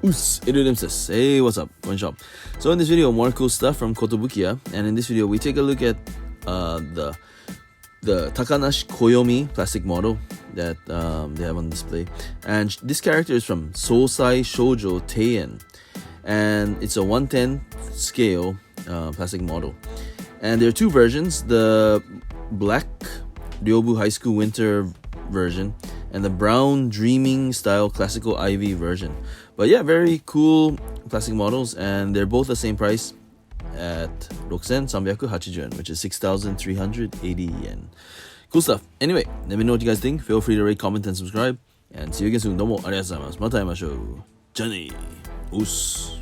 Impz. Hey, what's up? Konnichiwa. So in this video, more cool stuff from Kotobukiya, and in this video, we take a look at the Takanashi Koyomi plastic model that they have on display, and this character is from Sousai Shojo Teien, and it's a 110 scale plastic model, and there are two versions: the black Ryobu High School Winter version and the brown dreaming style classical Ivy version. But yeah, very cool plastic models, and they're both the same price at 6,380 yen, which is 6,380 yen. Cool stuff. Anyway, let me know what you guys think. Feel free to rate, comment, and subscribe. And see you again soon. どうもありがとうございます。また会いましょう。じゃあね。おっす。